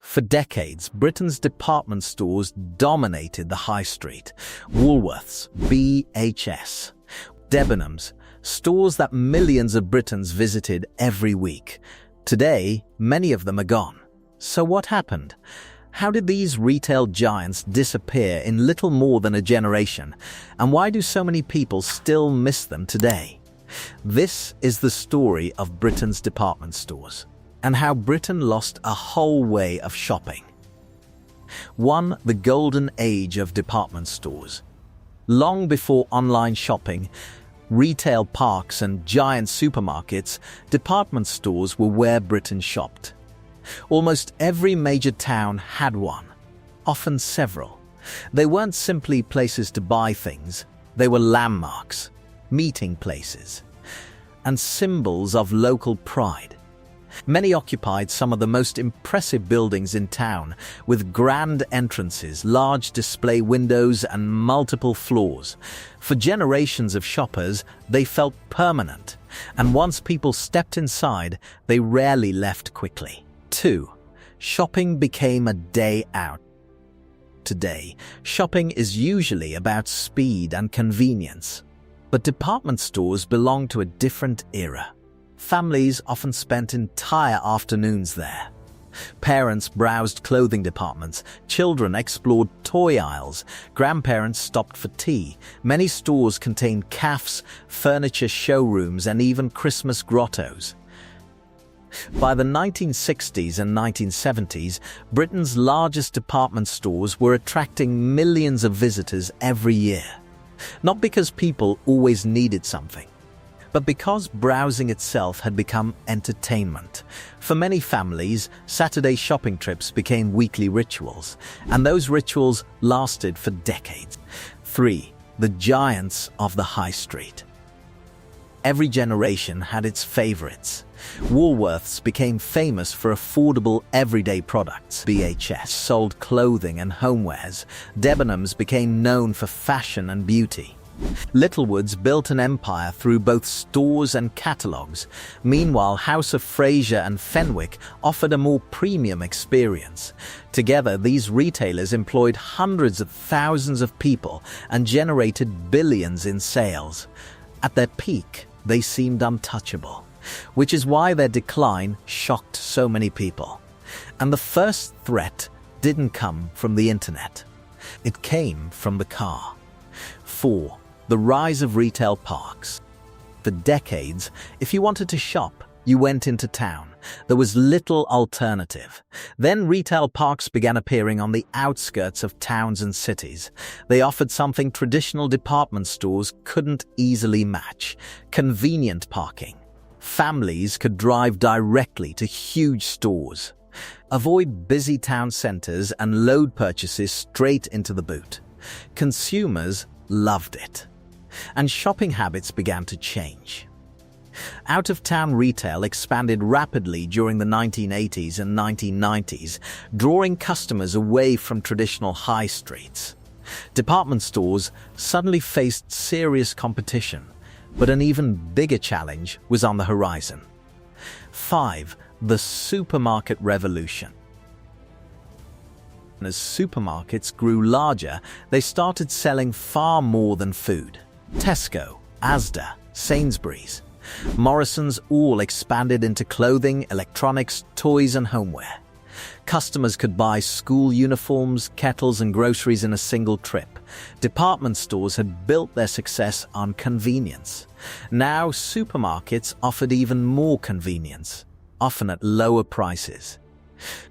For decades, Britain's department stores dominated the high street. Woolworths, BHS, Debenhams, stores that millions of Britons visited every week. Today, many of them are gone. So what happened? How did these retail giants disappear in little more than a generation? And why do so many people still miss them today? This is the story of Britain's department stores, and how Britain lost a whole way of shopping. 1. The golden age of department stores. Long before online shopping, retail parks and giant supermarkets, department stores were where Britain shopped. Almost every major town had one, often several. They weren't simply places to buy things, they were landmarks, meeting places, and symbols of local pride. Many occupied some of the most impressive buildings in town, with grand entrances, large display windows, and multiple floors. For generations of shoppers, they felt permanent, and once people stepped inside, they rarely left quickly. 2. Shopping became a day out. Today, shopping is usually about speed and convenience. But department stores belong to a different era. Families often spent entire afternoons there. Parents browsed clothing departments, children explored toy aisles, grandparents stopped for tea. Many stores contained cafes, furniture showrooms, and even Christmas grottos. By the 1960s and 1970s, Britain's largest department stores were attracting millions of visitors every year. Not because people always needed something, but because browsing itself had become entertainment. For many families, Saturday shopping trips became weekly rituals, and those rituals lasted for decades. 3. The giants of the high street. Every generation had its favorites. Woolworths became famous for affordable everyday products. BHS sold clothing and homewares. Debenhams became known for fashion and beauty. Littlewoods built an empire through both stores and catalogues. Meanwhile, House of Fraser and Fenwick offered a more premium experience. Together, these retailers employed hundreds of thousands of people and generated billions in sales. At their peak, they seemed untouchable, which is why their decline shocked so many people. And the first threat didn't come from the internet. It came from the car. 4. The rise of retail parks. For decades, if you wanted to shop, you went into town. There was little alternative. Then retail parks began appearing on the outskirts of towns and cities. They offered something traditional department stores couldn't easily match: convenient parking. Families could drive directly to huge stores, avoid busy town centers, and load purchases straight into the boot. Consumers loved it, and shopping habits began to change. Out-of-town retail expanded rapidly during the 1980s and 1990s, drawing customers away from traditional high streets. Department stores suddenly faced serious competition, but an even bigger challenge was on the horizon. 5. The supermarket revolution. As supermarkets grew larger, they started selling far more than food. Tesco, Asda, Sainsbury's, Morrison's all expanded into clothing, electronics, toys, and homeware. Customers could buy school uniforms, kettles, and groceries in a single trip. Department stores had built their success on convenience. Now, supermarkets offered even more convenience, often at lower prices.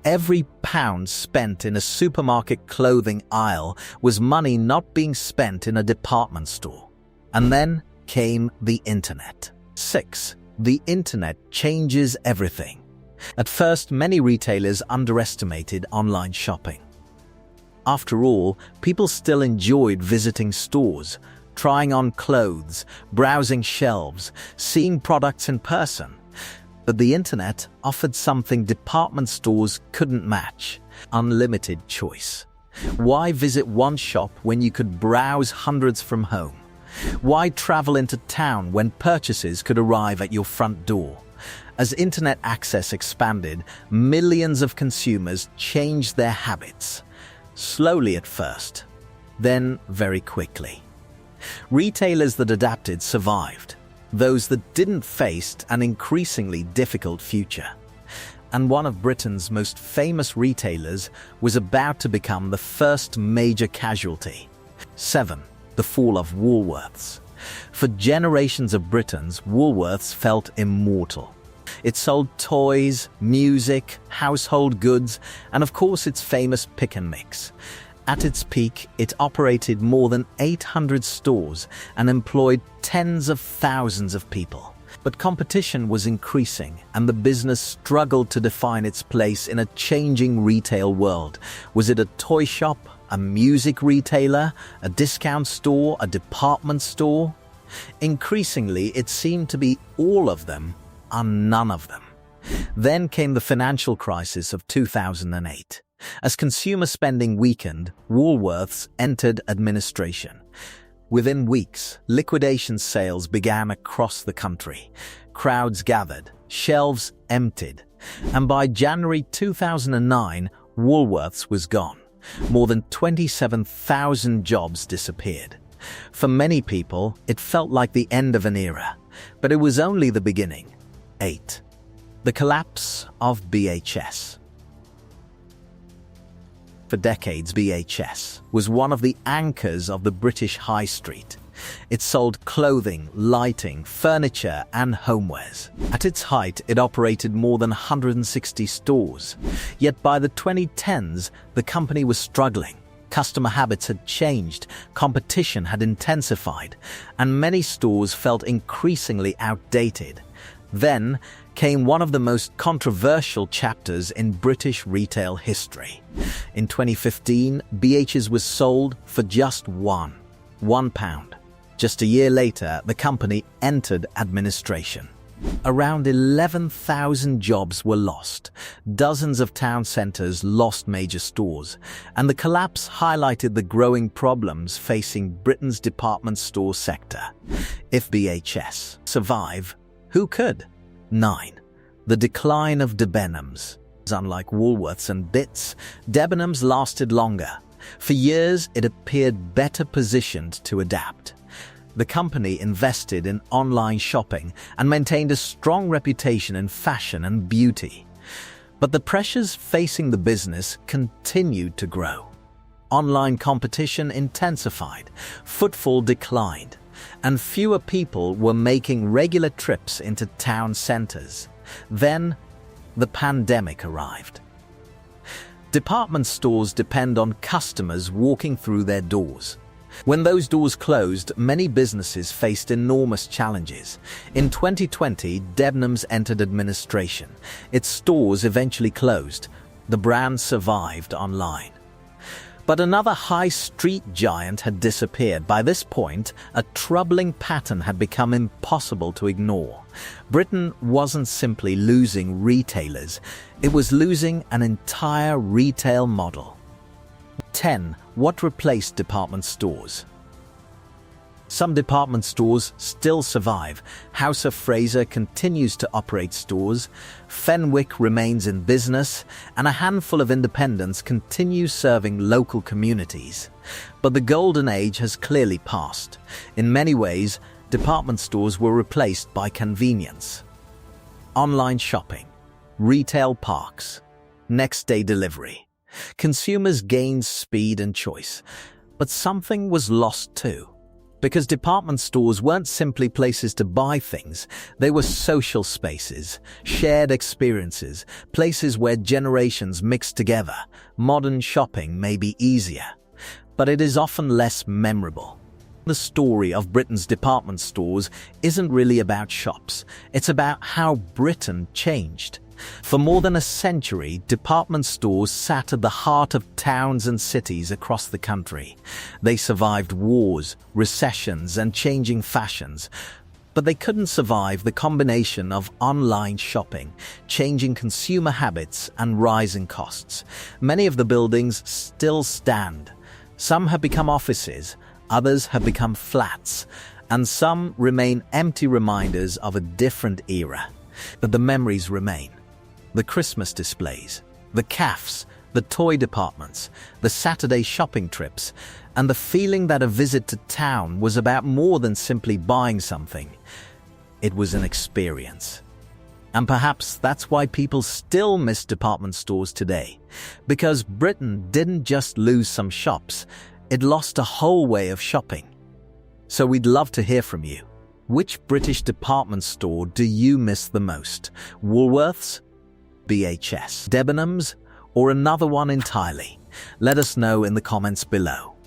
Every pound spent in a supermarket clothing aisle was money not being spent in a department store. And then came the internet. 6. The internet changes everything. At first, many retailers underestimated online shopping. After all, people still enjoyed visiting stores, trying on clothes, browsing shelves, seeing products in person. But the internet offered something department stores couldn't match: unlimited choice. Why visit one shop when you could browse hundreds from home? Why travel into town when purchases could arrive at your front door? As internet access expanded, millions of consumers changed their habits. Slowly at first, then very quickly. Retailers that adapted survived. Those that didn't faced an increasingly difficult future. And one of Britain's most famous retailers was about to become the first major casualty. 7. The fall of Woolworths. For generations of Britons, Woolworths felt immortal. It sold toys, music, household goods, and of course its famous pick and mix. At its peak, it operated more than 800 stores and employed tens of thousands of people. But competition was increasing, and the business struggled to define its place in a changing retail world. Was it a toy shop, a music retailer, a discount store, a department store? Increasingly, it seemed to be all of them and none of them. Then came the financial crisis of 2008. As consumer spending weakened, Woolworths entered administration. Within weeks, liquidation sales began across the country. Crowds gathered, shelves emptied, and by January 2009, Woolworths was gone. More than 27,000 jobs disappeared. For many people, it felt like the end of an era, but it was only the beginning. 8. The collapse of BHS. For decades, BHS was one of the anchors of the British High Street. It sold clothing, lighting, furniture, and homewares. At its height, it operated more than 160 stores. Yet by the 2010s, the company was struggling. Customer habits had changed, competition had intensified, and many stores felt increasingly outdated. Then came one of the most controversial chapters in British retail history. In 2015, BHS was sold for just £1. Just a year later, the company entered administration. Around 11,000 jobs were lost. Dozens of town centres lost major stores, and the collapse highlighted the growing problems facing Britain's department store sector. If BHS survive, who could? 9. The decline of Debenhams. Unlike Woolworths and Debenhams lasted longer. For years, it appeared better positioned to adapt. The company invested in online shopping and maintained a strong reputation in fashion and beauty. But the pressures facing the business continued to grow. Online competition intensified, footfall declined, and fewer people were making regular trips into town centres. Then, the pandemic arrived. Department stores depend on customers walking through their doors. When those doors closed, many businesses faced enormous challenges. In 2020, Debenhams entered administration. Its stores eventually closed. The brand survived online. But another high street giant had disappeared. By this point, a troubling pattern had become impossible to ignore. Britain wasn't simply losing retailers, it was losing an entire retail model. 10. What replaced department stores? Some department stores still survive. House of Fraser continues to operate stores, Fenwick remains in business, and a handful of independents continue serving local communities. But the golden age has clearly passed. In many ways, department stores were replaced by convenience. Online shopping, retail parks, next-day delivery. Consumers gained speed and choice, but something was lost too. Because department stores weren't simply places to buy things, they were social spaces, shared experiences, places where generations mixed together. Modern shopping may be easier, but it is often less memorable. The story of Britain's department stores isn't really about shops, it's about how Britain changed. For more than a century, department stores sat at the heart of towns and cities across the country. They survived wars, recessions, and changing fashions, but they couldn't survive the combination of online shopping, changing consumer habits, and rising costs. Many of the buildings still stand. Some have become offices, others have become flats, and some remain empty reminders of a different era. But the memories remain. The Christmas displays, the cafes, the toy departments, the Saturday shopping trips, and the feeling that a visit to town was about more than simply buying something. It was an experience. And perhaps that's why people still miss department stores today. Because Britain didn't just lose some shops, it lost a whole way of shopping. So we'd love to hear from you. Which British department store do you miss the most? Woolworths, BHS, Debenhams, or another one entirely? Let us know in the comments below.